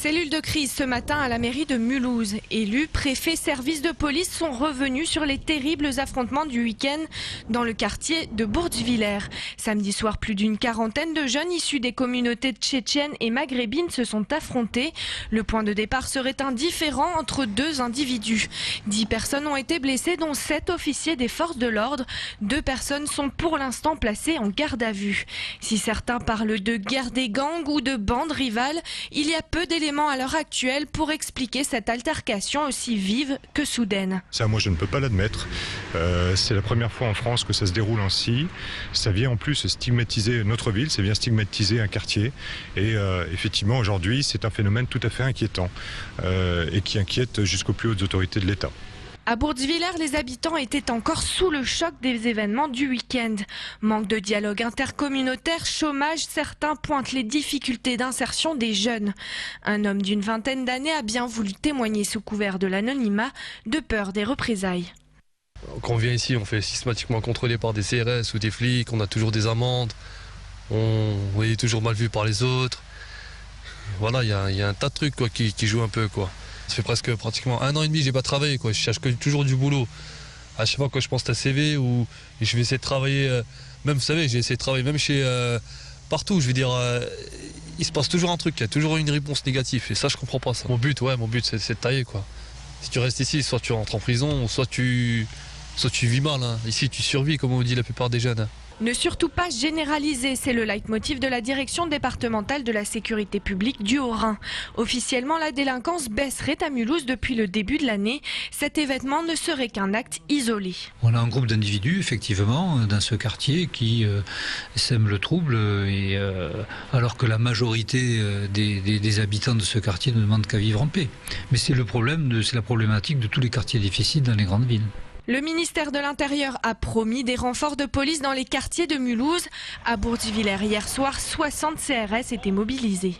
Cellule de crise ce matin à la mairie de Mulhouse. Élus, préfets, services de police sont revenus sur les terribles affrontements du week-end dans le quartier de Bourg-de-Villers. Samedi soir, plus d'une quarantaine de jeunes issus des communautés tchétchènes et maghrébines se sont affrontés. Le point de départ serait indifférent entre deux individus. 10 personnes ont été blessées, dont 7 officiers des forces de l'ordre. 2 personnes sont pour l'instant placées en garde à vue. Si certains parlent de guerre des gangs ou de bandes rivales, il y a peu d'éléments à l'heure actuelle pour expliquer cette altercation aussi vive que soudaine. Ça, moi, je ne peux pas l'admettre. C'est la première fois en France que ça se déroule ainsi. Ça vient en plus stigmatiser notre ville, ça vient stigmatiser un quartier. Et effectivement, aujourd'hui, c'est un phénomène tout à fait inquiétant et qui inquiète jusqu'aux plus hautes autorités de l'État. À Bourg-de-Villers, les habitants étaient encore sous le choc des événements du week-end. Manque de dialogue intercommunautaire, chômage, certains pointent les difficultés d'insertion des jeunes. Un homme d'une vingtaine d'années a bien voulu témoigner sous couvert de l'anonymat, de peur des représailles. Quand on vient ici, on fait systématiquement contrôler par des CRS ou des flics, on a toujours des amendes, on est toujours mal vu par les autres. Voilà, il y a un tas de trucs quoi, qui jouent un peu, quoi. Ça fait pratiquement 1 an et demi que j'ai pas travaillé, quoi. Je cherche toujours du boulot. À chaque fois que je pense à CV ou je vais essayer de travailler, même vous savez, j'ai essayé de travailler même chez partout. Je veux dire, il se passe toujours un truc, il y a toujours une réponse négative. Et ça, je comprends pas ça. Mon but, c'est de tailler, quoi. Si tu restes ici, soit tu rentres en prison, soit tu vis mal. Hein. Ici, tu survis, comme on dit la plupart des jeunes. Hein. Ne surtout pas généraliser, c'est le leitmotiv de la direction départementale de la sécurité publique du Haut-Rhin. Officiellement, la délinquance baisserait à Mulhouse depuis le début de l'année. Cet événement ne serait qu'un acte isolé. On a un groupe d'individus, effectivement, dans ce quartier qui sème le trouble, alors que la majorité des habitants de ce quartier ne demandent qu'à vivre en paix. Mais c'est la problématique de tous les quartiers difficiles dans les grandes villes. Le ministère de l'Intérieur a promis des renforts de police dans les quartiers de Mulhouse. À Bourg-de-Villers, hier soir, 60 CRS étaient mobilisés.